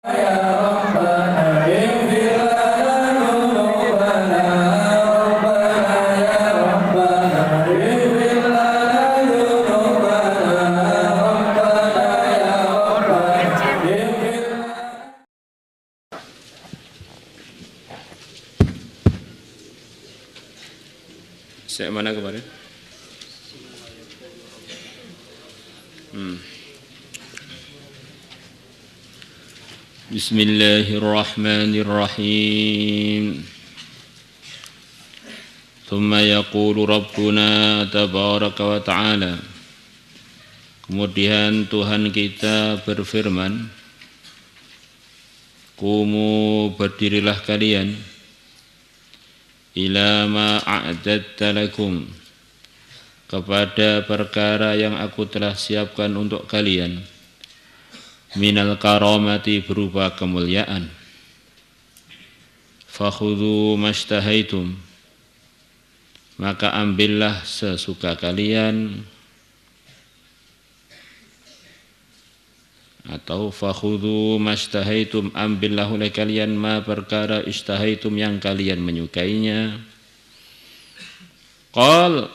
Mana kemarin? Bismillahirrahmanirrahim. Thumma yaqulu Rabbuna tabaraka wa ta'ala. Kemudian Tuhan kita berfirman, Qumu, berdirilah kalian, ila ma a'dadta lakum, kepada perkara yang aku telah siapkan untuk kalian, minal karamati, berupa kemuliaan. Fakhudhu mashtahaitum, maka ambillah sesuka kalian, atau fakhudhu mashtahaitum, ambillah oleh kalian ma perkara ishtahaitum yang kalian menyukainya. Qal,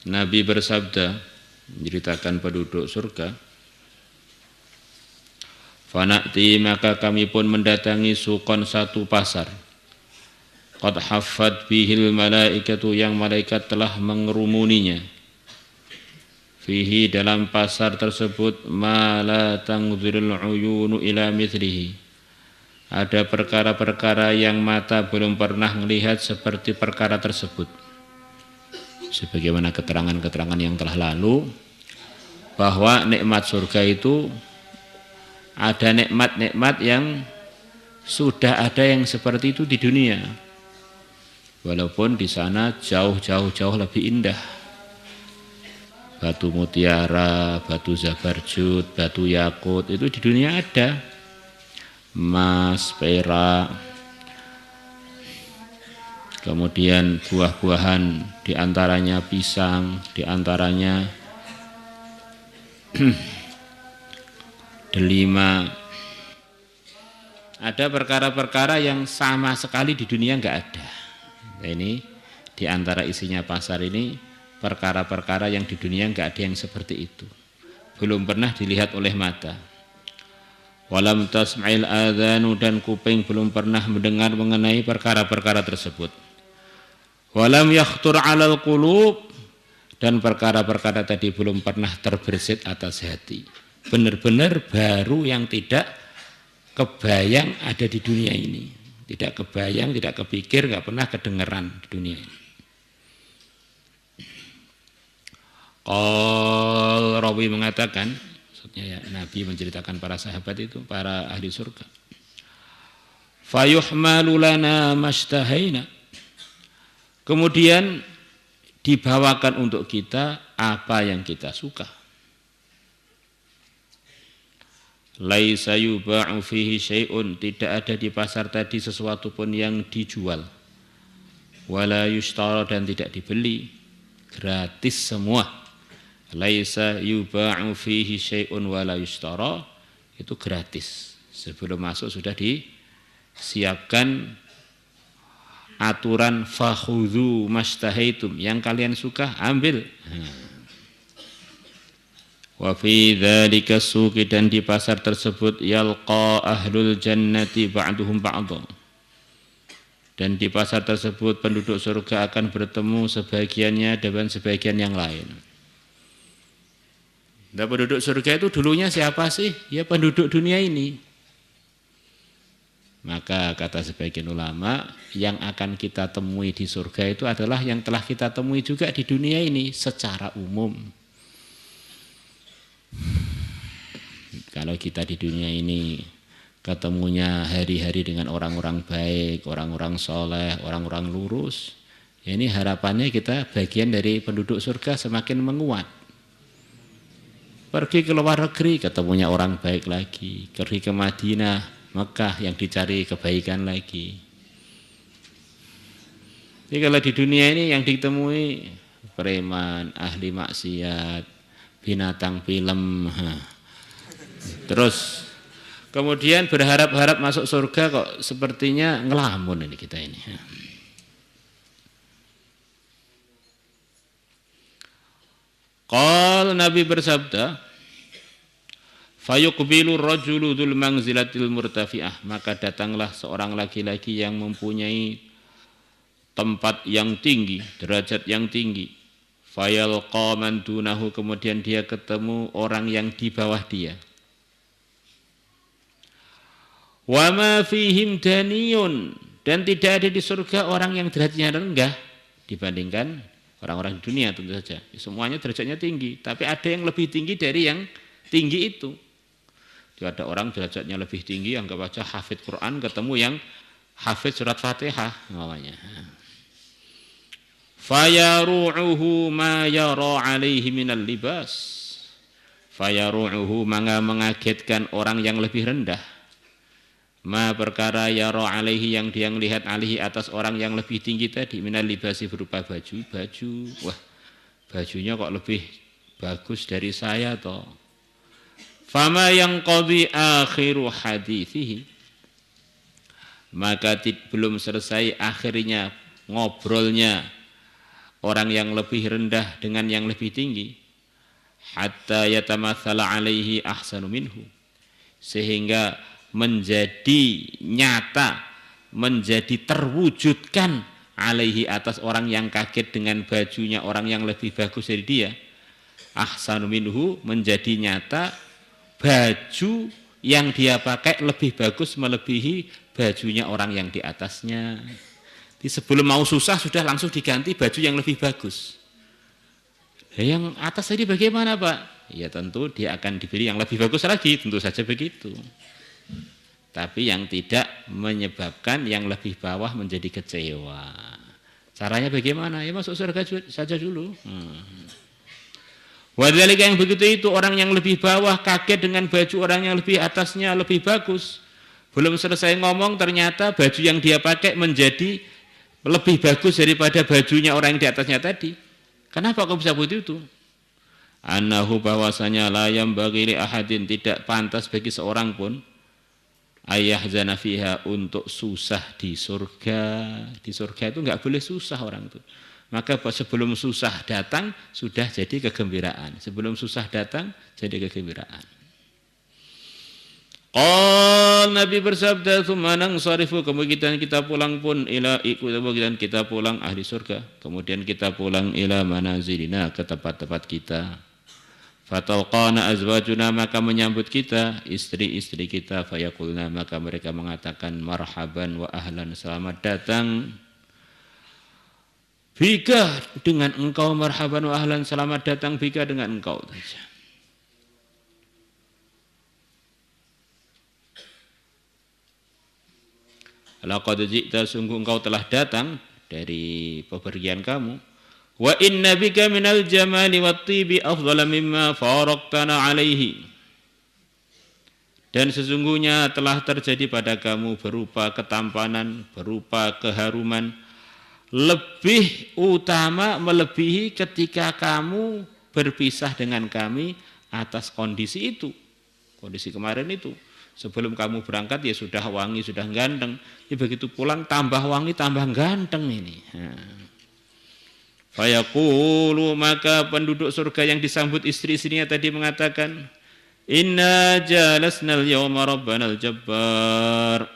Nabi bersabda menceritakan penduduk surga, fana'ti, maka kami pun mendatangi sukon, satu pasar, qad haffat bihil malaikatu, yang malaikat telah mengerumuninya, fihi, dalam pasar tersebut, ma la tangzirul uyunu ila mithlihi, ada perkara-perkara yang mata belum pernah melihat seperti perkara tersebut. Sebagaimana keterangan-keterangan yang telah lalu, bahwa nikmat surga itu ada nikmat-nikmat yang sudah ada yang seperti itu di dunia, walaupun di sana jauh lebih indah. Batu mutiara, batu zabarjud, batu yakut, itu di dunia ada. Emas, perak, kemudian buah-buahan, diantaranya pisang, diantaranya delima. Ada perkara-perkara yang sama sekali di dunia enggak ada. Nah, ini diantara isinya pasar ini, perkara-perkara yang di dunia enggak ada yang seperti itu, belum pernah dilihat oleh mata. Walam tasma'il adhanu, dan kuping belum pernah mendengar mengenai perkara-perkara tersebut. Walam yakhtur 'alal qulub, dan perkara-perkara tadi belum pernah terbersit atas hati. Benar-benar baru, yang tidak kebayang ada di dunia ini. Tidak kebayang, tidak kepikir, enggak pernah kedengeran di dunia ini. Qal, rawi mengatakan, maksudnya ya, Nabi menceritakan para sahabat itu, para ahli surga, fayuhmalu lana mashtahaina, kemudian dibawakan untuk kita apa yang kita suka. Laisa yuba'u fihi syai'un, tidak ada di pasar tadi sesuatu pun yang dijual. Wala yushtara, dan tidak dibeli, gratis semua. Laisa yuba'u fihi syai'un wala yushtara, itu gratis. Sebelum masuk sudah disiapkan aturan, fakhudhu mashtahaitum, yang kalian suka ambil. Wa fi dzalika suqi, dan di pasar tersebut, yalqa ahlul jannati ba'duhum ba'dha, dan di pasar tersebut penduduk surga akan bertemu sebagiannya dengan sebagian yang lain. Nah, penduduk surga itu dulunya siapa sih? Ya, penduduk dunia ini. Maka kata sebagian ulama, yang akan kita temui di surga itu adalah yang telah kita temui juga di dunia ini secara umum. Kalau kita di dunia ini ketemunya hari-hari dengan orang-orang baik, orang-orang soleh, orang-orang lurus, ya ini harapannya kita bagian dari penduduk surga semakin menguat. Pergi ke luar negeri, ketemunya orang baik lagi. Pergi ke Madinah, Mekah, yang dicari kebaikan lagi. Jadi kalau di dunia ini yang ditemui preman, ahli maksiat, binatang film. Terus kemudian berharap-harap masuk surga kok sepertinya ngelamun ini kita ini. Qal Nabi bersabda, fayuqbilu rajulu dzul manzilatil murtafi'ah, maka datanglah seorang laki-laki yang mempunyai tempat yang tinggi, derajat yang tinggi. Fayalqa man dunahu, kemudian dia ketemu orang yang di bawah dia. Wa ma fihim daniyun, dan tidak ada di surga orang yang derajatnya rendah dibandingkan orang-orang di dunia tentu saja. Semuanya derajatnya tinggi, tapi ada yang lebih tinggi dari yang tinggi itu. Ada orang derajatnya lebih tinggi, anggap aja hafid Quran ketemu yang hafid surat Fatihah namanya. Fayaru'uhu ma yara alaihi minal libas. Fayaru'uhu, maka mengagetkan orang yang lebih rendah. Ma perkara yara alaihi, yang dia melihat alaihi atas orang yang lebih tinggi tadi, minal libasi berupa baju. Wah, bajunya kok lebih bagus dari saya toh. Fama yang qadi akhiru hadithihi, maka belum selesai akhirnya ngobrolnya orang yang lebih rendah dengan yang lebih tinggi, hatta yatamathala alaihi ahsanu minhu, sehingga menjadi nyata, menjadi terwujudkan alaihi atas orang yang kaget dengan bajunya orang yang lebih bagus dari dia. Ahsanu minhu, menjadi nyata baju yang dia pakai lebih bagus melebihi bajunya orang yang di atasnya. Sebelum mau susah sudah langsung diganti baju yang lebih bagus. Yang atas tadi bagaimana Pak? Ya tentu dia akan diberi yang lebih bagus lagi, tentu saja begitu. Tapi yang tidak menyebabkan yang lebih bawah menjadi kecewa. Caranya bagaimana? Ya masuk surga saja dulu. Wadzalika, yang begitu itu orang yang lebih bawah kaget dengan baju orang yang lebih atasnya lebih bagus. Belum selesai ngomong ternyata baju yang dia pakai menjadi lebih bagus daripada bajunya orang yang di atasnya tadi. Kenapa kok bisa begitu itu? Annahu, bahwasanya la yambaghi li ahadin, tidak pantas bagi seorang pun, ayahzana fiha, untuk susah di surga. Di surga itu enggak boleh susah orang itu. Maka sebelum susah datang sudah jadi kegembiraan. Sebelum susah datang jadi kegembiraan. Nabi bersabda, tsumma nansarifu, kemudian kita pulang pun kemudian kita pulang ahli surga, kemudian kita pulang ila manazilina, ke tempat-tempat kita. Fatalqana azwajuna, maka menyambut kita istri-istri kita. Fayaqulna, maka mereka mengatakan marhaban wa ahlan, selamat datang bika, dengan engkau, marhaban wa ahlan, selamat datang bika, dengan engkau saja. Laqad ji'ta, sungguh engkau telah datang dari pepergian kamu. Wa inna bika minal jamali wat-tibi afdhala mimma faraqtana alaihi, dan sesungguhnya telah terjadi pada kamu berupa ketampanan, berupa keharuman, lebih utama, melebihi ketika kamu berpisah dengan kami atas kondisi itu, kondisi kemarin itu. Sebelum kamu berangkat ya sudah wangi, sudah ganteng. Ya begitu pulang tambah wangi, tambah ganteng ini. Fayaqulu, maka penduduk surga yang disambut istri-istrinya tadi mengatakan, inna jalasnal yawma rabbanal jabbar.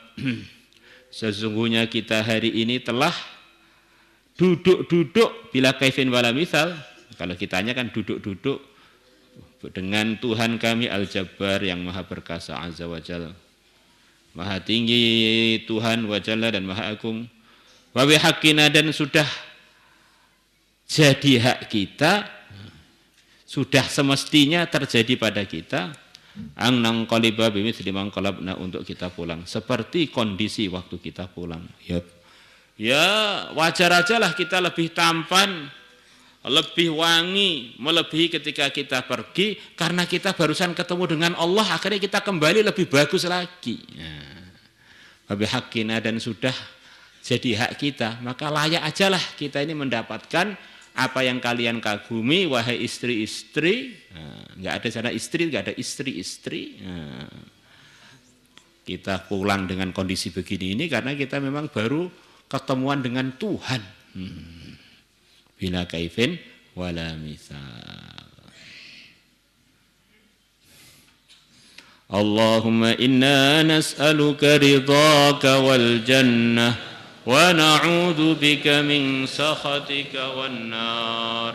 Sesungguhnya kita hari ini telah duduk-duduk bila kaifin wala misal. Kalau kitanya kan duduk-duduk dengan Tuhan kami Al-Jabbar, yang maha perkasa, azza wa jalla, maha tinggi Tuhan, wa jalla, dan maha agung. Wa bihaqqina, dan sudah jadi hak kita, sudah semestinya terjadi pada kita, ang nangqaliba bimithli man qalabna, untuk kita pulang seperti kondisi waktu kita pulang. Ya wajar aja lah kita lebih tampan, lebih wangi, melebihi ketika kita pergi, karena kita barusan ketemu dengan Allah, akhirnya kita kembali lebih bagus lagi. Babi hakina, dan sudah jadi hak kita, maka layak aja lah kita ini mendapatkan apa yang kalian kagumi, wahai istri-istri. Nggak ada sana istri, nggak ada istri-istri. Kita pulang dengan kondisi begini ini karena kita memang baru ketemuan dengan Tuhan. Bila kaifin wala mithal. Allahumma inna nas'aluka ridhaka wal jannah wa na'udzu bika min sakhatika wan nar.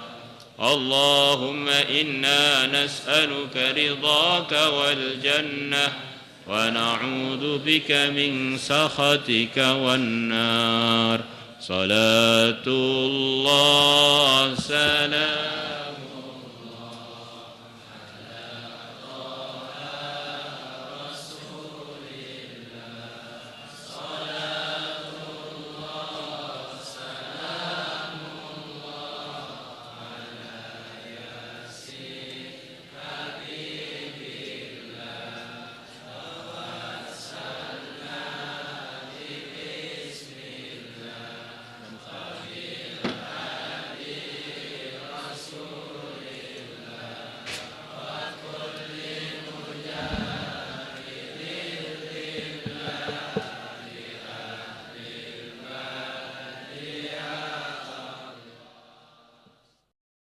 Allahumma inna nas'aluka ridhaka wal jannah wa na'udzu bika min sakhatika wan nar. Salatullah salam